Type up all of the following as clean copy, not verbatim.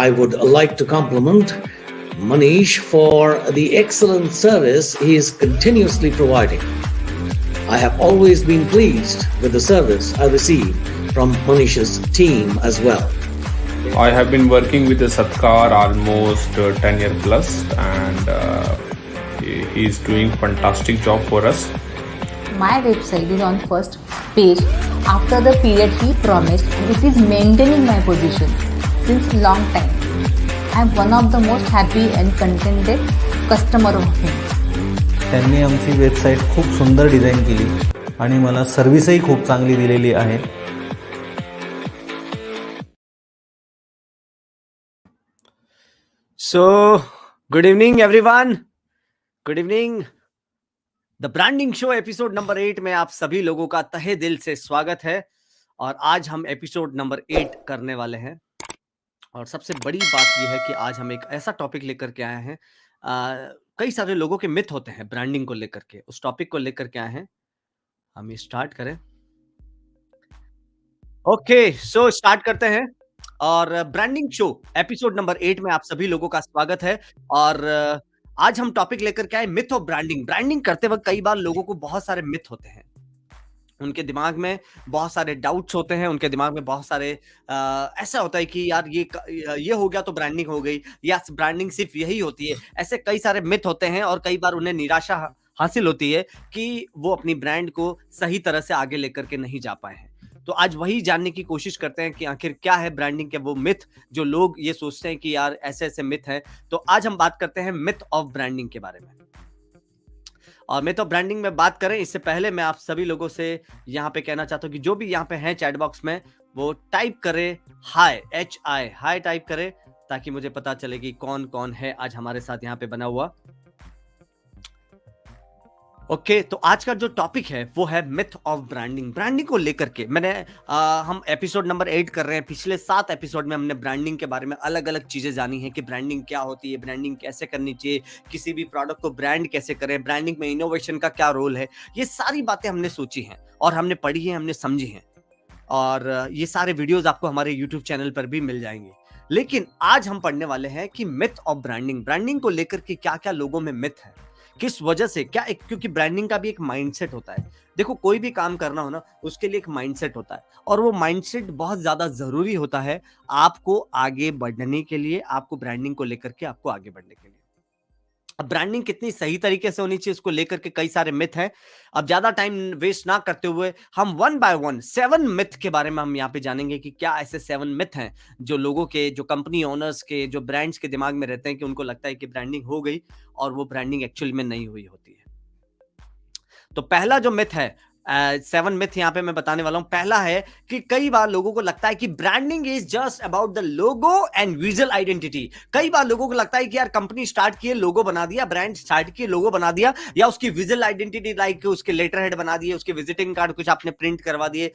I would like to compliment Manish for the excellent service he is continuously providing. I have always been pleased with the service I receive from Manish's team as well. I have been working with the Satkar almost 10 year plus, and he is doing fantastic job for us. My website is on first page after the period he promised, and it is maintaining my position since long time. I am one of the most happy and contented customer of him. त्यांनी आमची website खूप सुंदर design केली आणि मला सर्व्हिसही खूप चांगली दिलेली आहे. So, good evening everyone. Good evening. The branding show episode number 8 में आप सभी लोगों का तहे दिल से स्वागत है और आज हम एपिसोड नंबर 8 करने वाले हैं और सबसे बड़ी बात यह है कि आज हम एक ऐसा टॉपिक लेकर के आए हैं. कई सारे लोगों के मिथ होते हैं ब्रांडिंग को लेकर के, उस टॉपिक को लेकर के आए हैं. हम ये स्टार्ट करें. ओके, सो स्टार्ट करते हैं. और ब्रांडिंग शो एपिसोड नंबर 8 में आप सभी लोगों का स्वागत है. और आज हम टॉपिक लेकर के आए मिथ ऑफ ब्रांडिंग. ब्रांडिंग करते वक्त कई बार लोगों को बहुत सारे मिथ होते हैं, उनके दिमाग में बहुत सारे डाउट्स होते हैं, उनके दिमाग में बहुत सारे ऐसा होता है कि यार ये हो गया तो ब्रांडिंग हो गई, या ब्रांडिंग सिर्फ यही होती है. ऐसे कई सारे मिथ होते हैं और कई बार उन्हें निराशा हासिल होती है कि वो अपनी ब्रांड को सही तरह से आगे लेकर के नहीं जा पाए हैं. तो आज वही जानने की कोशिश करते हैं कि आखिर क्या है ब्रांडिंग के वो मिथ जो लोग ये सोचते हैं कि यार ऐसे ऐसे मिथ हैं. तो आज हम बात करते हैं मिथ ऑफ ब्रांडिंग के बारे में. और मिथ ऑफ ब्रांडिंग में बात करें इससे पहले मैं आप सभी लोगों से यहाँ पे कहना चाहता हूँ कि जो भी यहाँ पे हैं चैट बॉक्स में वो टाइप करे हाय, HI हाय टाइप करे, ताकि मुझे पता चले कि कौन कौन है आज हमारे साथ यहाँ पे बना हुआ. ओके, तो आज का जो टॉपिक है वो है मिथ ऑफ ब्रांडिंग. ब्रांडिंग को लेकर के हम एपिसोड नंबर 8 कर रहे हैं. पिछले 7 एपिसोड में हमने ब्रांडिंग के बारे में अलग अलग चीजें जानी है कि ब्रांडिंग क्या होती है, ब्रांडिंग कैसे करनी चाहिए, किसी भी प्रोडक्ट को ब्रांड कैसे करें, ब्रांडिंग में इनोवेशन का क्या रोल है. ये सारी बातें हमने सोची हैं और हमने पढ़ी है, हमने समझी हैं. और ये सारे वीडियोज आपको हमारे यूट्यूब चैनल पर भी मिल जाएंगे. लेकिन आज हम पढ़ने वाले हैं कि मिथ ऑफ ब्रांडिंग, ब्रांडिंग को लेकर के क्या क्या लोगों में मिथ है, किस वजह से, क्या क्योंकि ब्रांडिंग का भी एक माइंडसेट होता है. देखो, कोई भी काम करना हो ना, उसके लिए एक माइंडसेट होता है और वो माइंडसेट बहुत ज्यादा जरूरी होता है आपको आगे बढ़ने के लिए, आपको ब्रांडिंग को लेकर के आपको आगे बढ़ने के लिए. अब ब्रांडिंग कितनी सही तरीके से होनी चाहिए इसको लेकर के कई सारे मिथ हैं. अब ज्यादा टाइम वेस्ट ना करते हुए हम 1 बाय 1 7 मिथ के बारे में हम यहाँ पे जानेंगे कि क्या ऐसे 7 मिथ हैं जो लोगों के, जो कंपनी ओनर्स के, जो ब्रांड्स के दिमाग में रहते हैं कि उनको लगता है कि ब्रांडिंग हो गई और वो ब्रांडिंग एक्चुअली में नहीं हुई होती है. तो पहला जो मिथ है, 7 मिथ यहाँ पे मैं बताने वाला हूं. पहला है कि कई बार लोगों को लगता है कि branding is just about the logo and visual identity. कई बार लोगों को लगता है कि यार कंपनी स्टार्ट किए, लोगो बना दिया, ब्रांड स्टार्ट किए, लोगो बना दिया, या उसकी विजुअल आइडेंटिटी लाइक उसके लेटर हेड बना दिए, उसके विजिटिंग कार्ड कुछ आपने प्रिंट करवा दिए,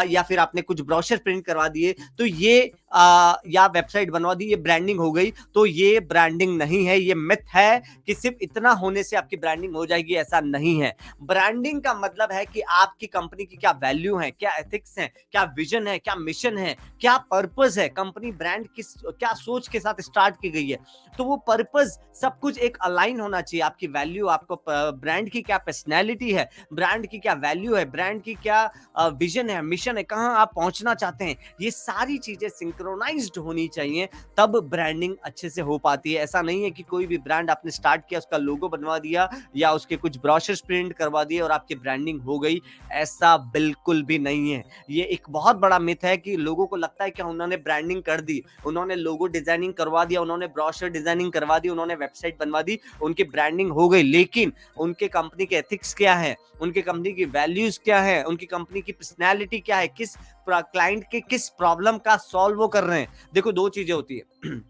या फिर आपने कुछ ब्रोशर प्रिंट करवा दिए, तो ये या वेबसाइट बनवा दी, ये ब्रांडिंग हो गई. तो ये ब्रांडिंग नहीं है. ये मिथ है कि सिर्फ इतना होने से आपकी ब्रांडिंग हो जाएगी, ऐसा नहीं है. ब्रांडिंग का मतलब है कि आपकी कंपनी की क्या वैल्यू है, क्या एथिक्स है, क्या विजन है, क्या मिशन है, क्या पर्पस है, कंपनी ब्रांड किस क्या सोच के साथ स्टार्ट की गई है. तो वो पर्पस सब कुछ एक अलाइन होना चाहिए. आपकी वैल्यू, आपको ब्रांड की क्या पर्सनैलिटी है, ब्रांड की क्या वैल्यू है, ब्रांड की क्या विजन है, मिशन है, कहां आप पहुंचना चाहते हैं, ये सारी चीजें सिंक्रोनाइज्ड होनी चाहिए, तब ब्रांडिंग अच्छे से हो पाती है. ऐसा नहीं है कि कोई भी ब्रांड आपने स्टार्ट किया, उसका लोगो बनवा दिया या उसके कुछ ब्रोशर्स प्रिंट करवा दिए और आपकी ब्रांडिंग हो गई. ऐसा बिल्कुल भी नहीं है. ये एक बहुत बड़ा मिथ है कि लोगों को लगता है कि उन्होंने ब्रांडिंग कर दी, उन्होंने लोगो डिजाइनिंग करवा दिया, उन्होंने ब्रोशर डिजाइनिंग करवा दी, उन्होंने वेबसाइट बनवा दी, उनकी ब्रांडिंग हो गई. लेकिन उनके कंपनी के एथिक्स क्या है, उनकी कंपनी की वैल्यूज क्या है, उनकी कंपनी की पर्सनैलिटी क्या है, किस क्लाइंट के किस प्रॉब्लम का सॉल्व वो कर रहे हैं. देखो, दो चीजें होती है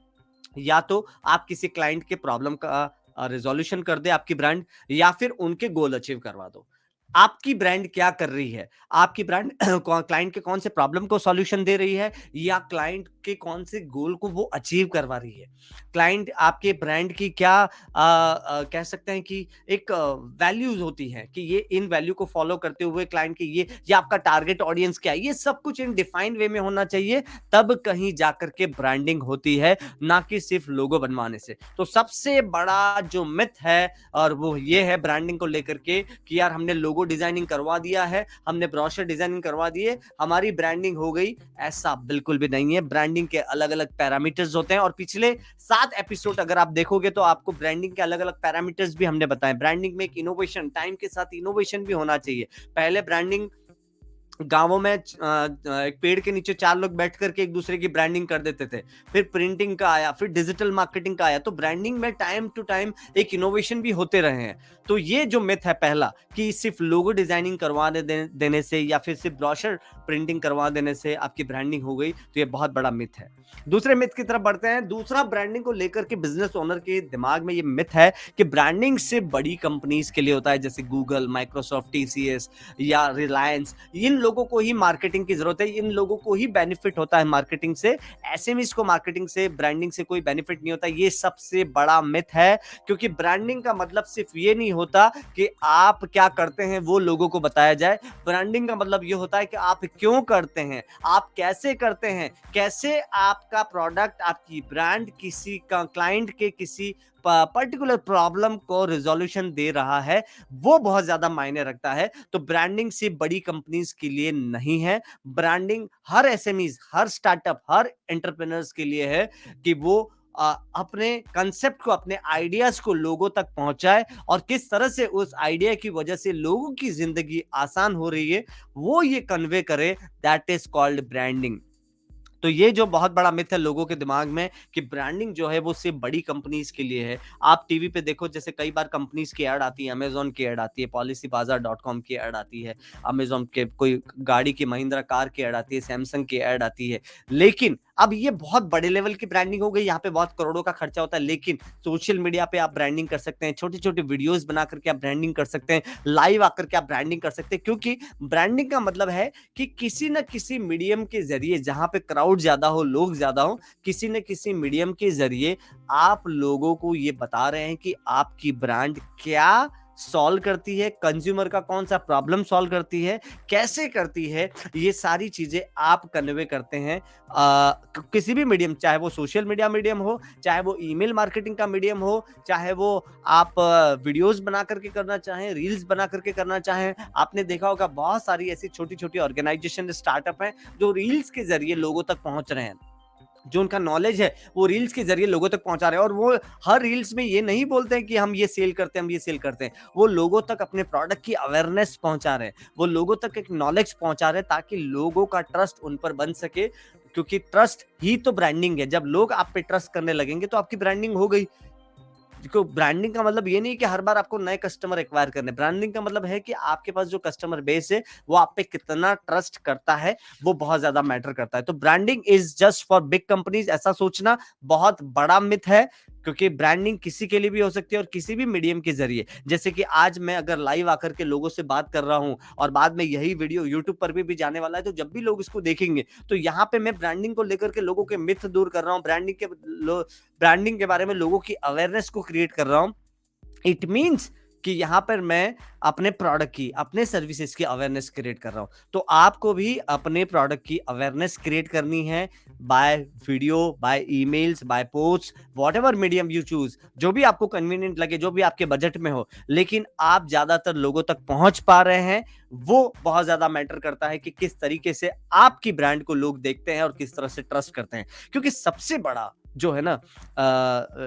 या तो आप किसी क्लाइंट के प्रॉब्लम का रिजोल्यूशन कर दे आपकी ब्रांड, या फिर उनके गोल अचीव करवा दो. आपकी ब्रांड क्या कर रही है, आपकी ब्रांड क्लाइंट के कौन से प्रॉब्लम को सॉल्यूशन दे रही है, या क्लाइंट के कौन से गोल को वो अचीव करवा रही है। क्लाइंट आपके ब्रांड की क्या कह सकते हैं कि एक वैल्यूज होती हैं कि ये इन वैल्यू को फॉलो करते हुए क्लाइंट की ये आपका टारगेट ऑडियंस क्या है, ये सब कुछ इन डिफाइंड वे में होना चाहिए, तब कहीं जाकर के ब्रांडिंग होती है, ना कि सिर्फ लोगो बनवाने से। तो सबसे बड़ा जो मिथ है और वो ये है ब्रांडिंग को लेकर के कि यार हमने लोगो डिजाइनिंग करवा दिया है, हमने ब्रोशर डिजाइनिंग करवा दिए, हमारी ब्रांडिंग हो गई। ऐसा बिल्कुल भी नहीं है। ब्रांडिंग के अलग अलग पैरामीटर्स होते हैं और पिछले 7 एपिसोड अगर आप देखोगे तो आपको ब्रांडिंग के अलग अलग पैरामीटर्स भी हमने बताए। ब्रांडिंग में एक इनोवेशन, टाइम के साथ इनोवेशन भी होना चाहिए। पहले ब्रांडिंग गांवों में एक पेड़ के नीचे 4 लोग बैठ करके एक दूसरे की ब्रांडिंग कर देते थे, फिर प्रिंटिंग का आया, फिर डिजिटल मार्केटिंग का आया। तो ब्रांडिंग में टाइम टू टाइम एक इनोवेशन भी होते रहे हैं। तो ये जो मिथ है पहला कि सिर्फ लोगो डिजाइनिंग करवा देने से या फिर सिर्फ ब्रोशर प्रिंटिंग करवा देने से आपकी ब्रांडिंग हो गई, तो ये बहुत बड़ा मिथ है। दूसरे मिथ की तरफ बढ़ते हैं। दूसरा ब्रांडिंग को लेकर के बिजनेस ओनर के दिमाग में ये मिथ है कि ब्रांडिंग सिर्फ बड़ी कंपनीज के लिए होता है, जैसे गूगल, माइक्रोसॉफ्ट, टीसीएस या रिलायंस। इन लोगों को ही मार्केटिंग की जरूरत है, इन लोगों को ही बेनिफिट होता है मार्केटिंग से। एसएमईज को मार्केटिंग से, ब्रांडिंग से कोई बेनिफिट नहीं होता। ये सबसे बड़ा मिथ है, क्योंकि ब्रांडिंग का मतलब सिर्फ ये नहीं होता कि आप क्या करते हैं वो लोगों को बताया जाए। ब्रांडिंग का मतलब ये होता है कि आप क्यों करते हैं, आप कैसे करते हैं, कैसे आपका प्रोडक्ट, आपकी ब्रांड किसी का क्लाइंट के किसी पर्टिकुलर प्रॉब्लम को रिजोल्यूशन दे रहा है, वो बहुत ज्यादा मायने रखता है। तो ब्रांडिंग सिर्फ बड़ी कंपनीज के लिए नहीं है, ब्रांडिंग हर एसएमईज, हर स्टार्टअप, हर एंटरप्रेन्योर्स के लिए है कि वो अपने कंसेप्ट को, अपने आइडियाज को लोगों तक पहुंचाए और किस तरह से उस आइडिया की वजह से लोगों की जिंदगी आसान हो रही है वो ये कन्वे करे। That is called branding. तो ये जो बहुत बड़ा मिथ है लोगों के दिमाग में कि ब्रांडिंग जो है वो सिर्फ बड़ी कंपनीज के लिए है। आप टीवी पे देखो, जैसे कई बार कंपनीज की ऐड आती है, अमेजोन की ऐड आती है, policybazaar.com की ऐड आती है, अमेजोन के कोई गाड़ी की, महिंद्रा कार की ऐड आती है, सैमसंग की ऐड आती है। लेकिन अब ये बहुत बड़े लेवल की ब्रांडिंग हो गई, यहाँ पे बहुत करोड़ों का खर्चा होता है। लेकिन सोशल मीडिया पे आप ब्रांडिंग कर सकते हैं, छोटे छोटे वीडियोस बना करके आप ब्रांडिंग कर सकते हैं, लाइव आकर के आप ब्रांडिंग कर सकते हैं। क्योंकि ब्रांडिंग का मतलब है कि किसी न किसी मीडियम के जरिए, जहां पे क्राउड ज्यादा हो, लोग ज्यादा हो, किसी न किसी मीडियम के जरिए आप लोगों को ये बता रहे हैं कि आपकी ब्रांड क्या सॉल्व करती है, कंज्यूमर का कौन सा प्रॉब्लम सॉल्व करती है, कैसे करती है। ये सारी चीजें आप कन्वे करते हैं किसी भी मीडियम, चाहे वो सोशल मीडिया मीडियम हो, चाहे वो ईमेल मार्केटिंग का मीडियम हो, चाहे वो आप वीडियोस बना करके करना चाहें, रील्स बना करके करना चाहें। आपने देखा होगा बहुत सारी ऐसी छोटी छोटी ऑर्गेनाइजेशन, स्टार्टअप हैं जो रील्स के जरिए लोगों तक पहुंच रहे हैं। जो उनका नॉलेज है वो रील्स के जरिए लोगों तक पहुंचा रहे हैं। और वो हर रील्स में ये नहीं बोलते हैं कि हम ये सेल करते हैं, हम ये सेल करते हैं। वो लोगों तक अपने प्रोडक्ट की अवेयरनेस पहुंचा रहे हैं, वो लोगों तक एक नॉलेज पहुंचा रहे हैं, ताकि लोगों का ट्रस्ट उन पर बन सके। क्योंकि ट्रस्ट ही तो ब्रांडिंग है। जब लोग आप पे ट्रस्ट करने लगेंगे तो आपकी ब्रांडिंग हो गई। देखो, ब्रांडिंग का मतलब ये नहीं कि हर बार आपको नए कस्टमर एक्वायर करने। ब्रांडिंग का मतलब है कि आपके पास जो कस्टमर बेस है वो आप पे कितना ट्रस्ट करता है, वो बहुत ज्यादा मैटर करता है। तो branding is just for big companies, ऐसा सोचना बहुत बड़ा मिथ है। क्योंकि ब्रांडिंग किसी के लिए भी हो सकती है और किसी भी मीडियम के जरिए। जैसे कि आज मैं अगर लाइव आकर के लोगों से बात कर रहा हूं और बाद में यही वीडियो यूट्यूब पर भी जाने वाला है, तो जब भी लोग इसको देखेंगे तो यहाँ पे मैं ब्रांडिंग को लेकर के लोगों के मिथ दूर कर रहा हूँ, ब्रांडिंग के बारे में लोगों की अवेयरनेस को क्रिएट कर रहा हूं। इट मीन्स कि यहां पर मैं अपने प्रोडक्ट की, अपने सर्विसेज की अवेयरनेस क्रिएट कर रहा हूं। तो आपको भी अपने प्रोडक्ट की अवेयरनेस क्रिएट करनी है, by video, by emails, by post, whatever medium you choose, जो भी आपको कन्वीनियंट लगे, जो भी आपके बजट में हो। लेकिन आप ज्यादातर लोगों तक पहुंच पा रहे हैं, वो बहुत ज्यादा मैटर करता है कि किस तरीके से आपकी ब्रांड को लोग देखते हैं और किस तरह से ट्रस्ट करते हैं। क्योंकि सबसे बड़ा जो है ना,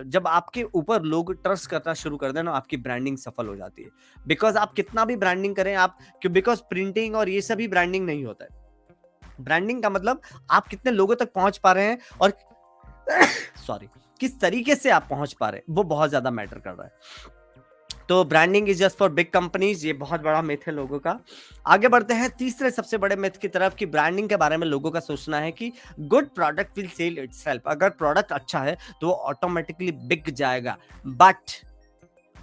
जब आपके ऊपर लोग ट्रस्ट करना शुरू कर देना, आपकी ब्रांडिंग सफल हो जाती है। बिकॉज आप कितना भी ब्रांडिंग करें, आप क्यों, बिकॉज प्रिंटिंग और ये सभी ब्रांडिंग नहीं होता है। ब्रांडिंग का मतलब आप कितने लोगों तक पहुंच पा रहे हैं और सॉरी, किस तरीके से आप पहुंच पा रहे हैं, वो बहुत ज्यादा मैटर कर रहा है। तो branding is just for big companies, ये बहुत बड़ा मिथ है लोगों का। आगे बढ़ते हैं तीसरे सबसे बड़े मिथ की तरफ कि ब्रांडिंग के बारे में लोगों का सोचना है कि good product will sell itself. अगर प्रोडक्ट अच्छा है तो वो ऑटोमेटिकली बिक जाएगा। बट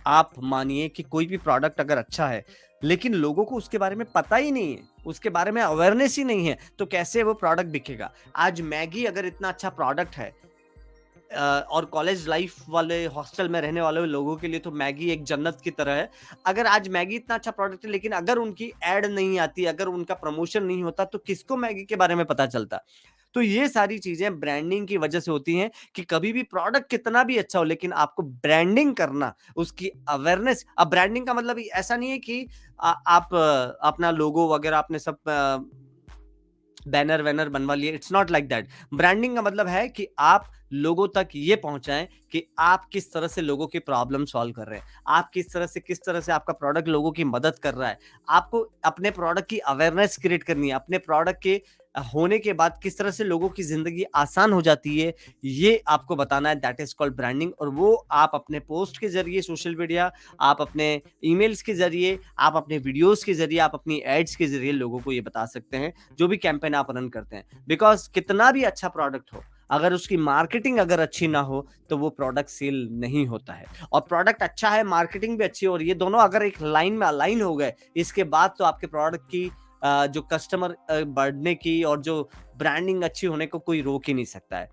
आप मानिए कि कोई भी प्रोडक्ट अगर अच्छा है, लेकिन लोगों को उसके बारे में पता ही नहीं है, उसके बारे में अवेयरनेस ही नहीं है, तो कैसे वो प्रोडक्ट बिकेगा? आज मैगी अगर इतना अच्छा प्रोडक्ट है, और कॉलेज लाइफ वाले हॉस्टल में रहने वाले लोगों के लिए तो मैगी एक जन्नत की तरह है। अगर आज मैगी इतना अच्छा प्रोडक्ट है, लेकिन अगर उनकी एड नहीं आती, अगर उनका प्रमोशन नहीं होता, तो किसको मैगी के बारे में पता चलता? तो ये सारी चीजें ब्रांडिंग की वजह से होती हैं कि कभी भी प्रोडक्ट कितना भी अच्छा हो, लेकिन आपको ब्रांडिंग करना, उसकी अवेयरनेस। अब ब्रांडिंग का मतलब ऐसा नहीं है कि आप अपना लोगो वगैरह आपने सब बैनर वैनर बनवा लिए, it's not like that. Branding का मतलब है कि आप लोगों तक ये पहुंचाएं कि आप किस तरह से लोगों की प्रॉब्लम सॉल्व कर रहे हैं, आप किस तरह से आपका प्रोडक्ट लोगों की मदद कर रहा है। आपको अपने प्रोडक्ट की अवेयरनेस क्रिएट करनी है, अपने प्रोडक्ट के होने के बाद किस तरह से लोगों की जिंदगी आसान हो जाती है, ये आपको बताना है। That is called branding. और वो आप अपने पोस्ट के जरिए, सोशल मीडिया, आप अपने ईमेल्स के जरिए, आप अपने वीडियोस के जरिए, आप अपनी एड्स के जरिए लोगों को ये बता सकते हैं, जो भी कैंपेन आप रन करते हैं। बिकॉज कितना भी अच्छा प्रोडक्ट हो, अगर उसकी मार्केटिंग अगर अच्छी ना हो, तो वो प्रोडक्ट सेल नहीं होता है। और प्रोडक्ट अच्छा है, मार्केटिंग भी अच्छी हो रही है, दोनों अगर एक लाइन में अलाइन हो गए, इसके बाद तो आपके प्रोडक्ट की जो कस्टमर बढ़ने की और जो ब्रांडिंग अच्छी होने को कोई रोक ही नहीं सकता है।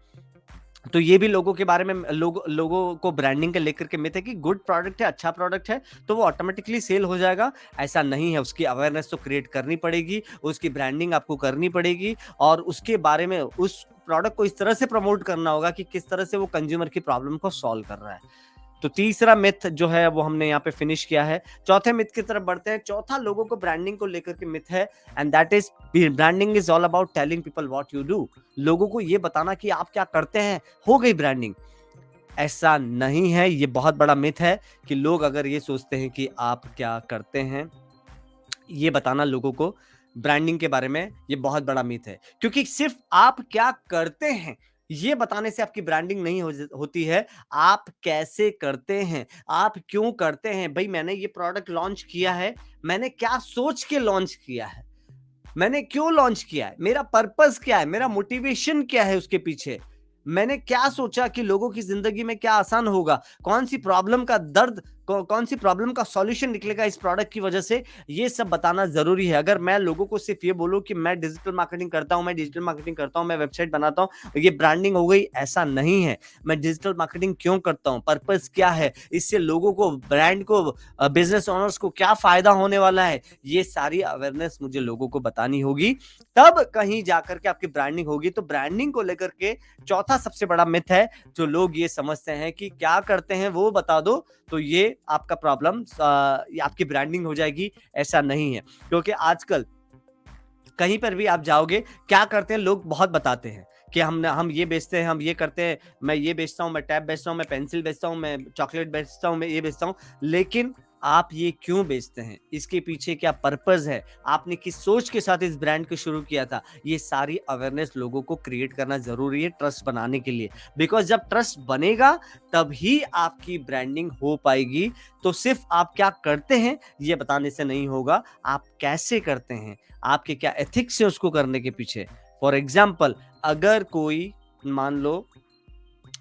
तो ये भी लोगों के बारे में, लोगों को ब्रांडिंग के लेकर के मिथ है कि गुड प्रोडक्ट है, अच्छा प्रोडक्ट है, तो वो ऑटोमेटिकली सेल हो जाएगा। ऐसा नहीं है, उसकी अवेयरनेस तो क्रिएट करनी पड़ेगी, उसकी ब्रांडिंग आपको करनी पड़ेगी, और उसके बारे में उस प्रोडक्ट को इस तरह से प्रमोट करना होगा कि किस तरह से वो कंज्यूमर की प्रॉब्लम को सॉल्व कर रहा है। तो तीसरा मिथ जो है वो हमने यहाँ पे फिनिश किया है। चौथे मिथ की तरफ बढ़ते हैं। चौथा लोगों को ब्रांडिंग को लेकर के मिथ है, and that is branding is all about telling people what you do. लोगों को ये बताना कि आप क्या करते हैं, हो गई ब्रांडिंग। ऐसा नहीं है, ये बहुत बड़ा मिथ है कि लोग अगर ये सोचते हैं कि आप क्या करते हैं, ये बताना लोगों को ब्रांडिंग के बारे में, ये बहुत बड़ा मिथ है। क्योंकि सिर्फ आप क्या करते हैं ये बताने से आपकी ब्रांडिंग नहीं होती है। आप कैसे करते हैं, आप क्यों करते हैं। भाई मैंने ये प्रोडक्ट लॉन्च किया है, मैंने क्या सोच के लॉन्च किया है, मैंने क्यों लॉन्च किया है, मेरा पर्पस क्या है, मेरा मोटिवेशन क्या है उसके पीछे, मैंने क्या सोचा कि लोगों की जिंदगी में क्या आसान होगा, कौन सी प्रॉब्लम का दर्द, कौन सी प्रॉब्लम का सॉल्यूशन निकलेगा इस प्रोडक्ट की वजह से, ये सब बताना जरूरी है। अगर मैं लोगों को सिर्फ ये बोलूं कि मैं डिजिटल मार्केटिंग करता हूं, मैं वेबसाइट बनाता हूं, ये ब्रांडिंग हो गई, ऐसा नहीं है। मैं डिजिटल मार्केटिंग क्यों करता हूं, पर्पस क्या है, इससे लोगों को, ब्रांड को, बिजनेस ओनर्स को क्या फायदा होने वाला है, ये सारी अवेयरनेस मुझे लोगों को बतानी होगी, तब कहीं जाकर के आपकी ब्रांडिंग होगी। तो ब्रांडिंग को लेकर के चौथा सबसे बड़ा मिथ है, जो लोग ये समझते हैं कि क्या करते हैं वो बता दो तो ये आपका प्रॉब्लम, आपकी ब्रांडिंग हो जाएगी। ऐसा नहीं है, क्योंकि आजकल कहीं पर भी आप जाओगे, क्या करते हैं लोग, बहुत बताते हैं कि हम ये बेचते हैं, हम ये करते हैं, मैं ये बेचता हूं, मैं टैब बेचता हूं, मैं पेंसिल बेचता हूं, मैं चॉकलेट बेचता हूं, मैं ये बेचता हूं। लेकिन आप ये क्यों बेचते हैं, इसके पीछे क्या पर्पस है, आपने किस सोच के साथ इस ब्रांड को शुरू किया था, ये सारी अवेयरनेस लोगों को क्रिएट करना जरूरी है ट्रस्ट बनाने के लिए। बिकॉज जब ट्रस्ट बनेगा तभी आपकी ब्रांडिंग हो पाएगी। तो सिर्फ आप क्या करते हैं ये बताने से नहीं होगा, आप कैसे करते हैं, आपके क्या एथिक्स है उसको करने के पीछे। फॉर एग्जाम्पल, अगर कोई, मान लो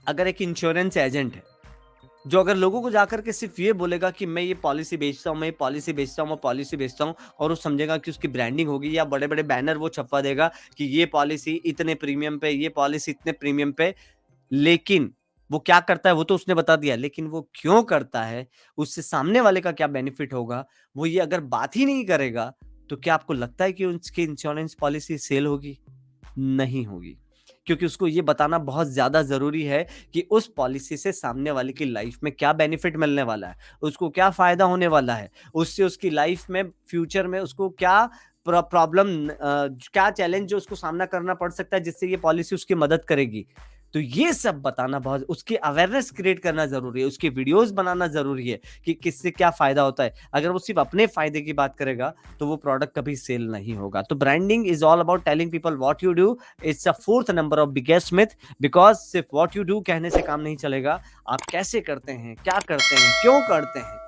अगर एक इंश्योरेंस एजेंट है, जो अगर लोगों को जाकर के सिर्फ ये बोलेगा कि मैं ये पॉलिसी बेचता हूँ, मैं ये पॉलिसी बेचता हूँ, मैं पॉलिसी बेचता हूँ, और वो समझेगा कि उसकी ब्रांडिंग होगी, या बड़े बड़े बैनर वो छपवा देगा कि ये पॉलिसी इतने प्रीमियम पे, ये पॉलिसी इतने प्रीमियम पे, लेकिन वो क्या करता है वो तो उसने बता दिया, लेकिन वो क्यों करता है, उससे सामने वाले का क्या बेनिफिट होगा, वो ये अगर बात ही नहीं करेगा, तो क्या आपको लगता है कि उसकी इंश्योरेंस पॉलिसी सेल होगी? नहीं होगी। क्योंकि उसको ये बताना बहुत ज्यादा जरूरी है कि उस पॉलिसी से सामने वाले की लाइफ में क्या बेनिफिट मिलने वाला है, उसको क्या फायदा होने वाला है, उससे उसकी लाइफ में, फ्यूचर में उसको क्या प्रॉब्लम, क्या चैलेंज जो उसको सामना करना पड़ सकता है, जिससे ये पॉलिसी उसकी मदद करेगी। तो ये सब बताना बहुत, उसकी अवेयरनेस क्रिएट करना जरूरी है, उसकी वीडियोस बनाना जरूरी है कि किससे क्या फायदा होता है। अगर वो सिर्फ अपने फायदे की बात करेगा तो वो प्रोडक्ट कभी सेल नहीं होगा। तो branding is all about telling people what you do. It's a fourth number of biggest myth, because सिर्फ व्हाट यू डू कहने से काम नहीं चलेगा। आप कैसे करते हैं, क्या करते हैं, क्यों करते हैं,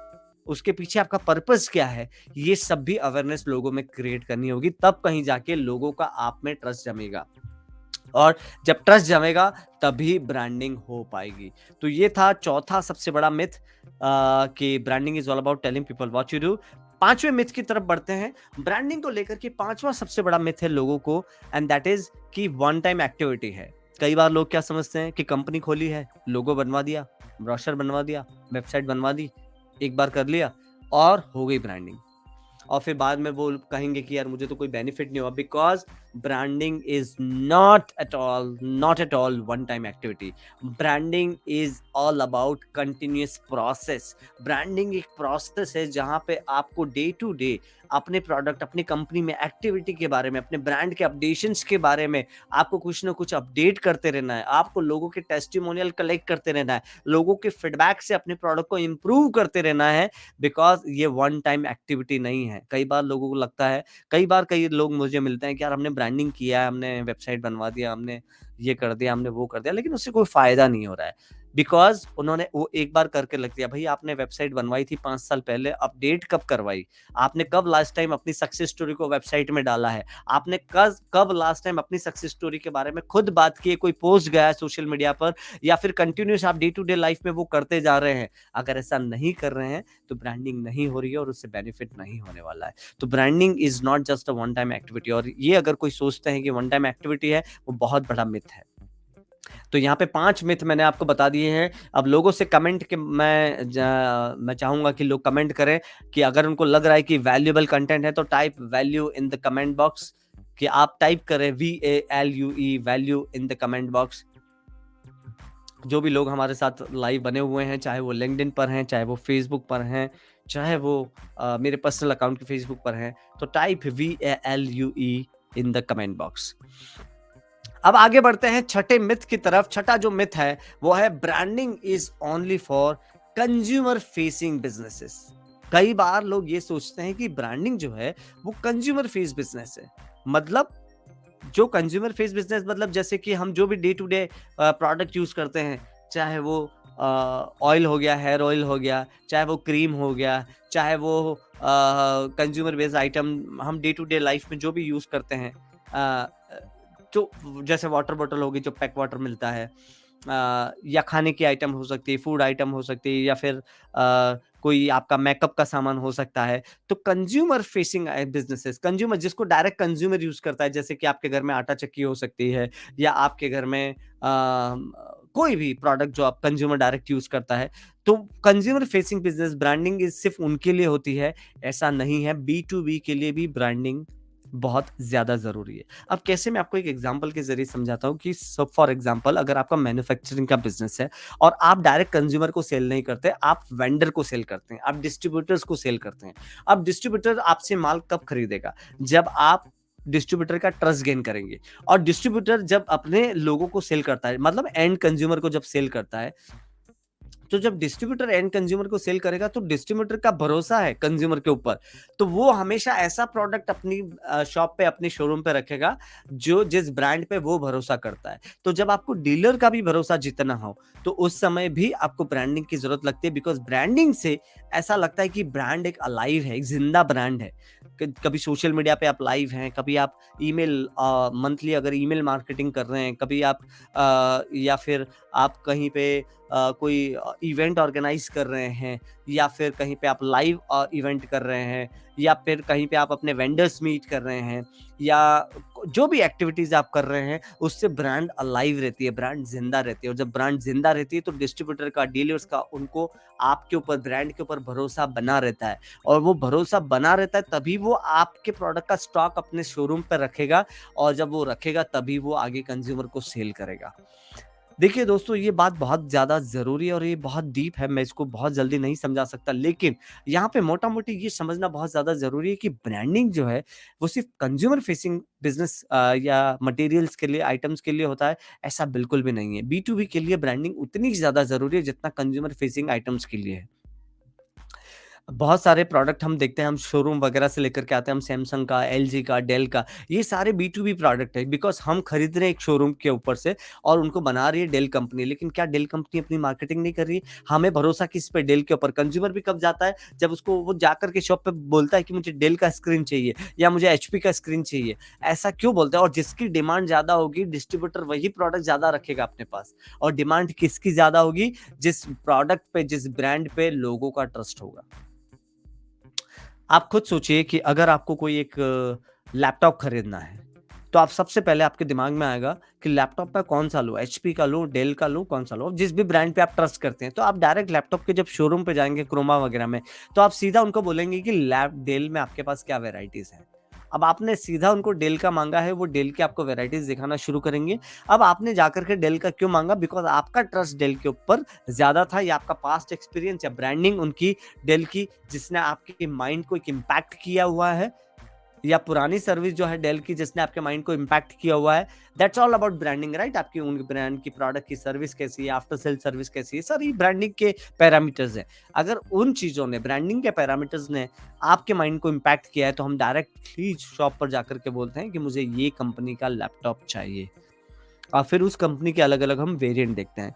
उसके पीछे आपका पर्पस क्या है, ये सब भी अवेयरनेस लोगों में क्रिएट करनी होगी, तब कहीं जाके लोगों का आप में ट्रस्ट जमेगा, और जब ट्रस्ट जमेगा तभी ब्रांडिंग हो पाएगी। तो ये था चौथा सबसे बड़ा मिथ कि branding is all about telling people what you do. पांचवें मिथ की तरफ बढ़ते हैं। ब्रांडिंग को लेकर के पांचवा सबसे बड़ा मिथ है लोगों को, एंड दैट इज कि वन टाइम एक्टिविटी है। कई बार लोग क्या समझते हैं कि कंपनी खोली है, लोगो बनवा दिया, ब्रोशर बनवा दिया, वेबसाइट बनवा दी, एक बार कर लिया और हो गई ब्रांडिंग, और फिर बाद में वो कहेंगे कि यार मुझे तो कोई बेनिफिट नहीं हुआ। Because branding is not at all one time activity. Branding is all about continuous process. Branding एक प्रोसेस है जहां पे आपको डे टू डे अपने प्रोडक्ट, अपनी कंपनी में एक्टिविटी के बारे में, अपने ब्रांड के अपडेशंस के बारे में आपको कुछ ना कुछ अपडेट करते रहना है। आपको लोगों के टेस्टिमोनियल कलेक्ट करते रहना है, लोगों के फीडबैक से अपने प्रोडक्ट को इंप्रूव करते रहना है। बिकॉज ये वन टाइम एक्टिविटी नहीं है। कई बार लोगों को लगता है, कई लोग मुझे मिलते हैं कि यार हमने ब्रांडिंग किया है, हमने वेबसाइट बनवा दिया, हमने ये कर दिया, हमने वो कर दिया, लेकिन उससे कोई फायदा नहीं हो रहा है। बिकॉज उन्होंने वो एक बार करके लग दिया। भाई आपने वेबसाइट बनवाई थी 5 साल पहले, अपडेट कब करवाई? आपने कब लास्ट टाइम अपनी सक्सेस स्टोरी को वेबसाइट में डाला है? आपने कब लास्ट टाइम अपनी सक्सेस स्टोरी के बारे में खुद बात की है? कोई पोस्ट गया है सोशल मीडिया पर, या फिर कंटिन्यूस आप डे टू डे लाइफ में वो करते जा रहे हैं? अगर ऐसा नहीं कर रहे हैं तो ब्रांडिंग नहीं हो रही है और उससे बेनिफिट नहीं होने वाला है। तो branding is not just a one time activity, और ये अगर कोई सोचते हैं कि वन टाइम एक्टिविटी है, वो बहुत बड़ा मिथ है। तो यहाँ पे 5 मिथ मैंने आपको बता दिए हैं। अब लोगों से कमेंट के मैं चाहूंगा कि लोग कमेंट करें कि अगर उनको लग रहा है कि वैल्यूएबल कंटेंट है तो type value in the comment box, कि आप टाइप करें VALUE value in the comment box. जो भी लोग हमारे साथ लाइव बने हुए हैं, चाहे वो लिंक्डइन पर हैं, चाहे वो फेसबुक पर हैं, चाहे वो मेरे पर्सनल अकाउंट के फेसबुक पर हैं, तो type VALUE in the comment box. अब आगे बढ़ते हैं छठे मिथ की तरफ। छठा जो मिथ है वो है branding is only for consumer facing businesses. कई बार लोग ये सोचते हैं कि ब्रांडिंग जो है वो कंज्यूमर फेस बिजनेस है। मतलब जो कंज्यूमर फेस बिजनेस, मतलब जैसे कि हम जो भी day to day product use करते हैं, चाहे वो ऑयल हो गया, हेयर ऑयल हो गया, चाहे वो क्रीम हो गया, चाहे वो कंज्यूमर बेस्ड आइटम हम डे टू डे लाइफ में जो भी यूज करते हैं, जो जैसे वाटर बॉटल होगी, जो पैक वाटर मिलता है, या खाने की आइटम हो सकती है, फूड आइटम हो सकती है, या फिर कोई आपका मेकअप का सामान हो सकता है। तो कंज्यूमर फेसिंग बिजनेसेस, कंज्यूमर जिसको डायरेक्ट कंज्यूमर यूज करता है, जैसे कि आपके घर में आटा चक्की हो सकती है, या आपके घर में कोई भी प्रोडक्ट जो आप कंज्यूमर डायरेक्ट यूज करता है, तो कंज्यूमर फेसिंग बिजनेस ब्रांडिंग सिर्फ उनके लिए होती है, ऐसा नहीं है। B2B के लिए भी ब्रांडिंग बहुत ज्यादा जरूरी है। अब कैसे, मैं आपको एक एग्जांपल के जरिए समझाता हूँ कि सब फॉर एग्जांपल अगर आपका मैन्युफैक्चरिंग का बिजनेस है और आप डायरेक्ट कंज्यूमर को सेल नहीं करते, आप वेंडर को सेल करते हैं, आप डिस्ट्रीब्यूटर्स को सेल करते हैं। अब डिस्ट्रीब्यूटर आपसे माल कब खरीदेगा? जब आप डिस्ट्रीब्यूटर का ट्रस्ट गेन करेंगे। और डिस्ट्रीब्यूटर जब अपने लोगों को सेल करता है, मतलब एंड कंज्यूमर को जब सेल करता है, तो जब डिस्ट्रीब्यूटर एंड कंज्यूमर को सेल करेगा तो डिस्ट्रीब्यूटर का भरोसा है कंज्यूमर के ऊपर, तो वो हमेशा ऐसा प्रोडक्ट अपनी शॉप पे, अपने शोरूम पे रखेगा जो जिस ब्रांड पे वो भरोसा करता है। तो जब आपको डीलर का भी भरोसा जीतना हो तो उस समय भी आपको ब्रांडिंग की जरूरत लगती है। बिकॉज ब्रांडिंग से ऐसा लगता है कि ब्रांड एक अलाइव है, एक जिंदा ब्रांड है। कभी सोशल मीडिया पे आप लाइव हैं, कभी आप ईमेल मंथली अगर ईमेल मार्केटिंग कर रहे हैं, कभी आप या फिर आप कहीं पे कोई इवेंट ऑर्गेनाइज कर रहे हैं, या फिर कहीं पे आप लाइव इवेंट कर रहे हैं, या फिर कहीं पे आप अपने वेंडर्स मीट कर रहे हैं, या जो भी एक्टिविटीज आप कर रहे हैं, उससे ब्रांड अलाइव रहती है, ब्रांड जिंदा रहती है। और जब ब्रांड जिंदा रहती है तो डिस्ट्रीब्यूटर का, डीलर्स का, उनको आपके ऊपर, ब्रांड के ऊपर भरोसा बना रहता है। और वो भरोसा बना रहता है तभी वो आपके प्रोडक्ट का स्टॉक अपने शोरूम पर रखेगा, और जब वो रखेगा तभी वो आगे कंज्यूमर को सेल करेगा। देखिए दोस्तों, ये बात बहुत ज़्यादा ज़रूरी है और ये बहुत डीप है, मैं इसको बहुत जल्दी नहीं समझा सकता, लेकिन यहाँ पे मोटा-मोटी ये समझना बहुत ज़्यादा ज़रूरी है कि ब्रांडिंग जो है, वो सिर्फ़ कंज़्यूमर फेसिंग बिज़नेस या मटेरियल्स के लिए, आइटम्स के लिए होता है, ऐसा बिल्कुल भी नहीं है। B2B के लिए ब्रांडिंग उतनी ज़्यादा ज़रूरी है जितना कंज़्यूमर फेसिंग आइटम्स के लिए है। बहुत सारे प्रोडक्ट हम देखते हैं, हम शोरूम वगैरह से लेकर के आते हैं, हम सैमसंग का, LG का, डेल का, ये सारे B2B प्रोडक्ट है। बिकॉज हम खरीद रहे हैं एक शोरूम के ऊपर से और उनको बना रही है डेल कंपनी। लेकिन क्या डेल कंपनी अपनी मार्केटिंग नहीं कर रही है? हमें भरोसा किस पे? डेल के ऊपर। कंज्यूमर भी कब जाता है? जब उसको वो जाकर के शॉप पे बोलता है कि मुझे डेल का स्क्रीन चाहिए या मुझे HP का स्क्रीन चाहिए। ऐसा क्यों बोलता है? और जिसकी डिमांड ज्यादा होगी, डिस्ट्रीब्यूटर वही प्रोडक्ट ज्यादा रखेगा अपने पास। और डिमांड किसकी ज्यादा होगी? जिस प्रोडक्ट पे, जिस ब्रांड पे लोगों का ट्रस्ट होगा। आप खुद सोचिए कि अगर आपको कोई एक लैपटॉप खरीदना है, तो आप सबसे पहले आपके दिमाग में आएगा कि लैपटॉप मैं कौन सा लूँ, एचपी का लूँ, डेल का लूँ, कौन सा लूँ। जिस भी ब्रांड पे आप ट्रस्ट करते हैं, तो आप डायरेक्ट लैपटॉप के जब शोरूम पे जाएंगे क्रोमा वगैरह में, तो आप सीधा उनको बोलेंगे कि लैप डेल में आपके पास क्या वेराइटीज है। अब आपने सीधा उनको डेल का मांगा है, वो डेल के आपको वेराइटीज दिखाना शुरू करेंगे। अब आपने जाकर के डेल का क्यों मांगा? बिकॉज आपका ट्रस्ट डेल के ऊपर ज्यादा था, या आपका पास्ट एक्सपीरियंस या ब्रांडिंग उनकी डेल की जिसने आपके माइंड को एक इम्पैक्ट किया हुआ है, या पुरानी सर्विस जो है डेल की जिसने आपके माइंड को इम्पैक्ट किया हुआ है। That's all about branding, right? आपकी उनकी ब्रांड की प्रोडक्ट की सर्विस कैसी है, आफ्टर सेल सर्विस कैसी है, सारी ब्रांडिंग के पैरामीटर्स हैं। अगर उन चीजों ने, ब्रांडिंग के पैरामीटर्स ने आपके माइंड को इम्पैक्ट किया है, तो हम डायरेक्टली शॉप पर जाकर के बोलते हैं कि मुझे ये कंपनी का लैपटॉप चाहिए, और फिर उस कंपनी के अलग अलग हम वेरिएंट देखते हैं।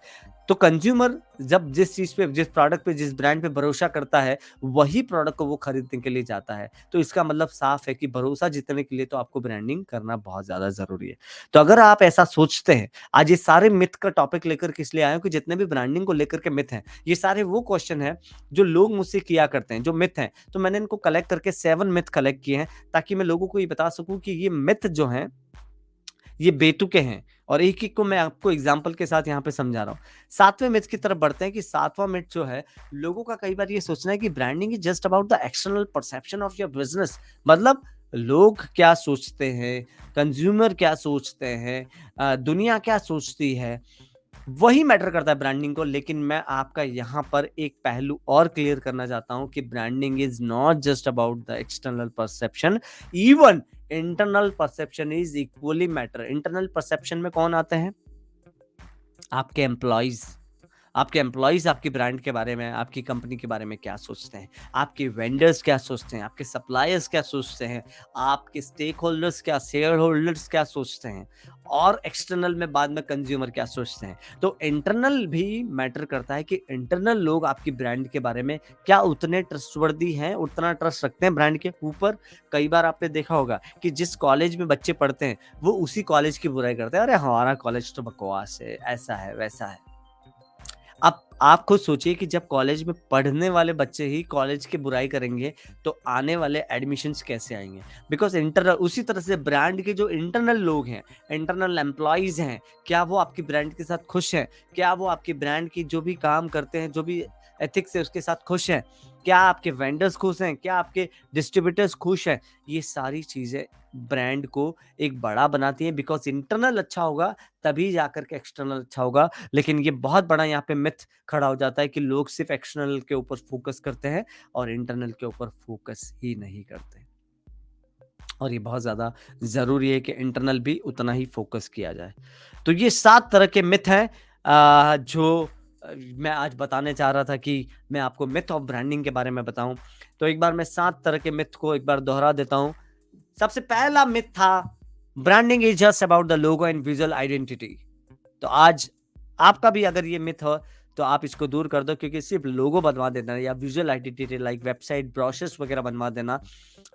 तो कंज्यूमर जब जिस चीज पे, जिस प्रोडक्ट पे, जिस ब्रांड पे भरोसा करता है, वही प्रोडक्ट को वो खरीदने के लिए जाता है। तो इसका मतलब साफ है कि भरोसा जीतने के लिए तो आपको ब्रांडिंग करना बहुत ज्यादा जरूरी है। तो अगर आप ऐसा सोचते हैं, आज ये सारे मिथ का टॉपिक लेकर के इसलिए आए हूं कि जितने भी ब्रांडिंग को लेकर के मिथ हैं, ये सारे वो क्वेश्चन है जो लोग मुझसे किया करते हैं, जो मिथ हैं। तो मैंने इनको कलेक्ट करके 7 मिथ कलेक्ट किए हैं, ताकि मैं लोगों को ये बता सकूं कि ये मिथ जो हैं ये बेतुके हैं, और एक एक को मैं आपको एग्जांपल के साथ यहाँ पे समझा रहा हूँ। 7वें मिथ की तरफ बढ़ते हैं कि 7वां मिथ जो है, लोगों का कई बार ये सोचना है कि branding is just about the external perception of your business. मतलब लोग क्या सोचते हैं, कंज्यूमर क्या सोचते हैं, दुनिया क्या सोचती है, वही मैटर करता है ब्रांडिंग को। लेकिन मैं आपका यहाँ पर एक पहलू और क्लियर करना चाहता हूँ कि branding is not just about the external perception, even internal perception is equally matter. Internal perception में कौन आते हैं? आपके एम्प्लॉइज। आपके एम्प्लॉइज आपकी ब्रांड के बारे में, आपकी कंपनी के बारे में क्या सोचते हैं, आपके वेंडर्स क्या सोचते हैं, आपके सप्लायर्स क्या सोचते हैं, आपके स्टेक होल्डर्स क्या, शेयर होल्डर्स क्या सोचते हैं, और एक्सटर्नल में बाद में कंज्यूमर क्या सोचते हैं। तो इंटरनल भी मैटर करता है कि इंटरनल लोग आपकी ब्रांड के बारे में क्या उतने ट्रस्टवर्दी हैं, उतना ट्रस्ट रखते हैं ब्रांड के ऊपर। कई बार आपने देखा होगा कि जिस कॉलेज में बच्चे पढ़ते हैं, वो उसी कॉलेज की बुराई करते हैं, अरे हमारा कॉलेज तो बकवास है, ऐसा है, वैसा है। अब आप खुद सोचिए कि जब कॉलेज में पढ़ने वाले बच्चे ही कॉलेज की बुराई करेंगे, तो आने वाले एडमिशन्स कैसे आएंगे? बिकॉज इंटरनल, उसी तरह से ब्रांड के जो इंटरनल लोग हैं, इंटरनल एम्प्लॉइज हैं, क्या वो आपकी ब्रांड के साथ खुश हैं? क्या वो आपकी ब्रांड की जो भी काम करते हैं, जो भी एथिक्स है, उसके साथ खुश हैं? क्या आपके वेंडर्स खुश हैं? क्या आपके डिस्ट्रीब्यूटर्स खुश हैं? ये सारी चीजें ब्रांड को एक बड़ा बनाती है। बिकॉज इंटरनल अच्छा होगा, तभी जाकर के एक्सटर्नल अच्छा होगा। लेकिन ये बहुत बड़ा यहाँ पे मिथ खड़ा हो जाता है कि लोग सिर्फ एक्सटर्नल के ऊपर फोकस करते हैं और इंटरनल के ऊपर फोकस ही नहीं करते। और ये बहुत ज़्यादा ज़रूरी है कि इंटरनल भी उतना ही फोकस किया जाए। तो ये 7 तरह के मिथ हैं जो मैं आज बताने चाह रहा था कि मैं आपको मिथ ऑफ ब्रांडिंग के बारे में बताऊं। तो एक बार मैं 7 तरह के मिथ को एक बार दोहरा देता हूं। सबसे पहला मिथ था, branding is just about the logo and visual identity. तो आज आपका भी अगर ये मिथ हो, तो आप इसको दूर कर दो, क्योंकि सिर्फ लोगो बनवा देना या visual identity like website, brochures वगैरह बनवा देना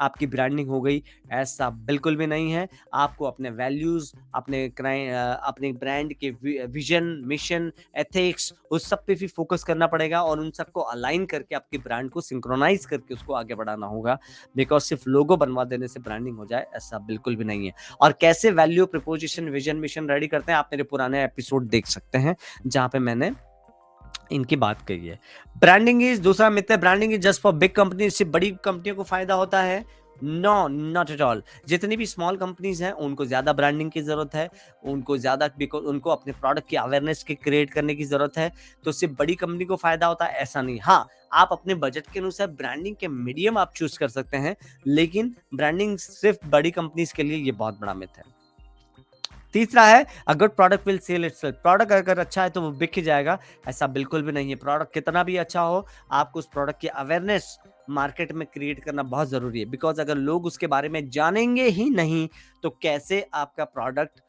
आपकी ब्रांडिंग हो गई, ऐसा बिल्कुल भी नहीं है। आपको अपने वैल्यूज, अपने ब्रांड के विजन, मिशन, एथिक्स, उस सब पे भी फोकस करना पड़ेगा, और उन सबको अलाइन करके आपकी ब्रांड को सिंक्रोनाइज करके उसको आगे बढ़ाना होगा। बिकॉज सिर्फ लोगो बनवा देने से ब्रांडिंग हो जाए, ऐसा बिल्कुल भी नहीं है। और कैसे value, preposition, vision, mission ready करते हैं, आप मेरे पुराने एपिसोड देख सकते हैं, जहां पे मैंने इनकी बात कही है। ब्रांडिंग इज, दूसरा मिथ है, branding is just for big company. सिर्फ बड़ी कंपनियों को फायदा होता है? No, not at all. जितनी भी स्मॉल कंपनीज हैं, उनको ज्यादा ब्रांडिंग की जरूरत है, उनको ज्यादा, उनको अपने प्रोडक्ट की अवेयरनेस की क्रिएट करने की जरूरत है। तो सिर्फ बड़ी कंपनी को फायदा होता है, ऐसा नहीं। हाँ, आप अपने बजट के अनुसार ब्रांडिंग के मीडियम आप चूज कर सकते हैं, लेकिन ब्रांडिंग सिर्फ बड़ी कंपनीज के लिए ये बहुत बड़ा मिथ है। तीसरा है, a good product will sell itself. Product अगर अच्छा है तो वो बिक ही जाएगा, ऐसा बिल्कुल भी नहीं है। प्रोडक्ट कितना भी अच्छा हो, आपको उस प्रोडक्ट की अवेयरनेस मार्केट में क्रिएट करना बहुत जरूरी है। बिकॉज अगर लोग उसके बारे में जानेंगे ही नहीं, तो कैसे आपका प्रोडक्ट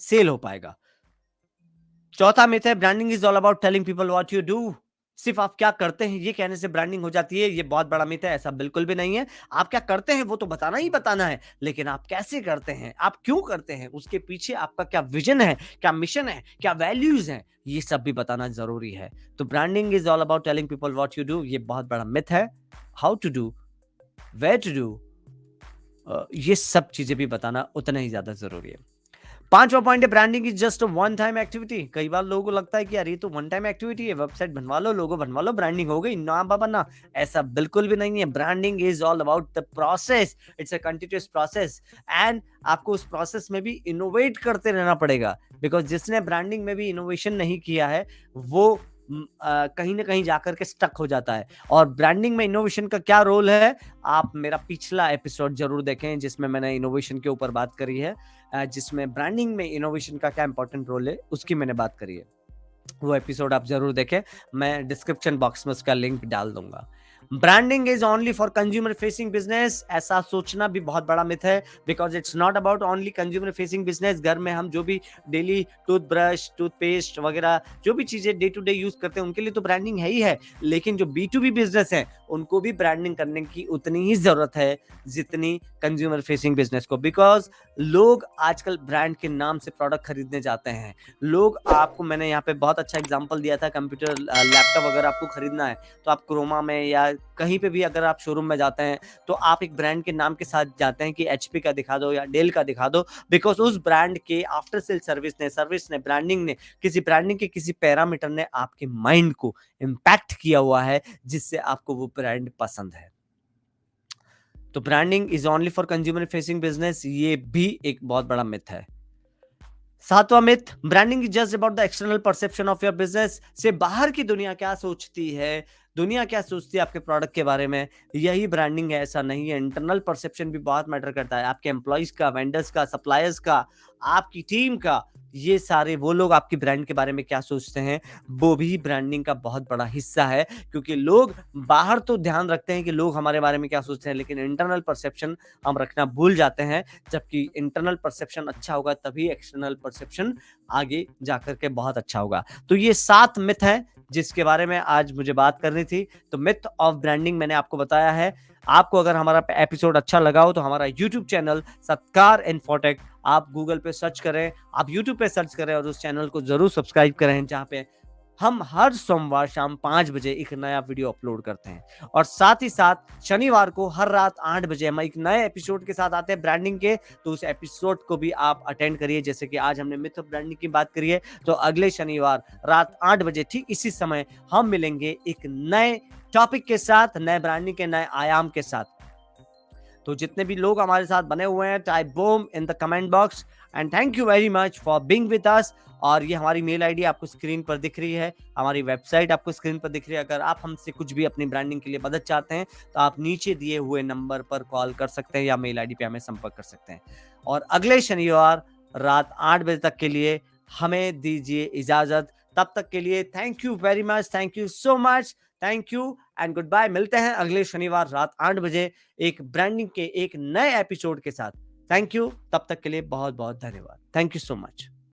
सेल हो पाएगा। चौथा मिथ है, branding is all about telling people what you do. सिर्फ आप क्या करते हैं ये कहने से ब्रांडिंग हो जाती है, ये बहुत बड़ा मिथ है, ऐसा बिल्कुल भी नहीं है। आप क्या करते हैं वो तो बताना ही बताना है, लेकिन आप कैसे करते हैं, आप क्यों करते हैं, उसके पीछे आपका क्या विजन है, क्या मिशन है, क्या वैल्यूज हैं, ये सब भी बताना जरूरी है। तो branding is all about telling people what you do, ये बहुत बड़ा मिथ है। How to do where to do, ये सब चीजें भी बताना उतना ही ज्यादा जरूरी है। पांचवा पॉइंट है, branding is just one time activity. कई बार लोगों को लगता है कि यार ये तो वन टाइम एक्टिविटी है, वेबसाइट बनवा लो, लोगो बनवा लो, ब्रांडिंग हो गई, ना बाबा ना। ऐसा बिल्कुल भी नहीं है। Branding is all about the process, it's a continuous process, and आपको उस प्रोसेस में भी इनोवेट करते रहना पड़ेगा। बिकॉज जिसने ब्रांडिंग में भी इनोवेशन नहीं किया है वो कहीं ना कहीं जाकर के स्टक हो जाता है। और ब्रांडिंग में इनोवेशन का क्या रोल है, आप मेरा पिछला एपिसोड जरूर देखें जिसमें मैंने इनोवेशन के ऊपर बात करी है, जिसमें ब्रांडिंग में इनोवेशन का क्या इंपॉर्टेंट रोल है उसकी मैंने बात करी है। वो एपिसोड आप जरूर देखें, मैं डिस्क्रिप्शन बॉक्स में उसका लिंक डाल दूंगा। Branding is only for consumer facing business, ऐसा सोचना भी बहुत बड़ा मिथ है। Because it's not about only consumer facing business. घर में हम जो भी डेली टूथब्रश, टूथपेस्ट वगैरह जो भी चीजें डे टू डे यूज करते हैं उनके लिए तो ब्रांडिंग है ही है, लेकिन जो B2B बिजनेस है उनको भी ब्रांडिंग करने की उतनी ही जरूरत है जितनी कंज्यूमर फेसिंग बिजनेस को। बिकॉज लोग आजकल ब्रांड के नाम से प्रोडक्ट खरीदने जाते हैं। लोग, आपको मैंने यहाँ पे बहुत अच्छा एग्जांपल दिया था, कंप्यूटर लैपटॉप अगर आपको खरीदना है तो आप क्रोमा में या कहीं पे भी अगर आप शोरूम में जाते हैं तो आप एक ब्रांड के नाम के साथ जाते हैं कि HP का दिखा दो या डेल का दिखा दो। बिकॉज उस ब्रांड के आफ्टर सेल सर्विस ने ब्रांडिंग ने, किसी ब्रांडिंग के किसी पैरामीटर ने आपके माइंड को इम्पैक्ट किया हुआ है जिससे आपको वो ब्रांड पसंद है। तो branding is only for consumer facing business, ये भी एक बहुत बड़ा मिथ है। सातवां myth, branding is just about the external perception of your business. से बाहर की दुनिया क्या सोचती है, दुनिया क्या सोचती है आपके प्रोडक्ट के बारे में, यही ब्रांडिंग है, ऐसा नहीं है। इंटरनल परसेप्शन भी बहुत मैटर करता है, आपके एम्प्लॉइज का, वेंडर्स का, सप्लायर्स का, आपकी टीम का। ये सारे वो लोग आपकी ब्रांड के बारे में क्या सोचते हैं वो भी ब्रांडिंग का बहुत बड़ा हिस्सा है। क्योंकि लोग बाहर तो ध्यान रखते हैं कि लोग हमारे बारे में क्या सोचते हैं, लेकिन इंटरनल परसेप्शन हम रखना भूल जाते हैं। जबकि इंटरनल परसेप्शन अच्छा होगा तभी एक्सटर्नल परसेप्शन आगे जाकर के बहुत अच्छा होगा। तो ये 7 मिथ है जिसके बारे में आज मुझे बात करनी थी। तो मिथ ऑफ ब्रांडिंग मैंने आपको बताया है। आपको अगर हमारा एपिसोड अच्छा लगा हो तो हमारा YouTube चैनल सत्कार इन्फोटेक, आप गूगल पे सर्च करें, आप YouTube पे सर्च करें और उस चैनल को जरूर सब्सक्राइब करें, जहां पे हम हर सोमवार शाम 5 बजे एक नया वीडियो अपलोड करते हैं। और साथ ही साथ शनिवार को हर रात 8 बजे हम एक नए एपिसोड के साथ आते हैं ब्रांडिंग के। तो उस एपिसोड को भी आप अटेंड करिए। जैसे कि आज हमने मिथ ऑफ ब्रांडिंग की बात करी है, तो अगले शनिवार रात 8 बजे ठीक इसी समय हम मिलेंगे एक नए टॉपिक के साथ, नए ब्रांडिंग के नए आयाम के साथ। तो जितने भी लोग हमारे साथ बने हुए हैं, type boom in the comment box, and thank you very much for being with us. और ये हमारी मेल आईडी आपको स्क्रीन पर दिख रही है, हमारी वेबसाइट आपको स्क्रीन पर दिख रही है। अगर आप हमसे कुछ भी अपनी ब्रांडिंग के लिए मदद चाहते हैं तो आप नीचे दिए हुए नंबर पर कॉल कर सकते हैं या मेल आईडी पे हमें संपर्क कर सकते हैं। और अगले शनिवार रात 8 बजे तक के लिए हमें दीजिए इजाजत। तब तक के लिए thank you very much, thank you so much, thank you and goodbye. मिलते हैं अगले शनिवार रात 8 बजे एक ब्रांडिंग के एक नए एपिसोड के साथ। थैंक यू, तब तक के लिए बहुत बहुत धन्यवाद। Thank you so much.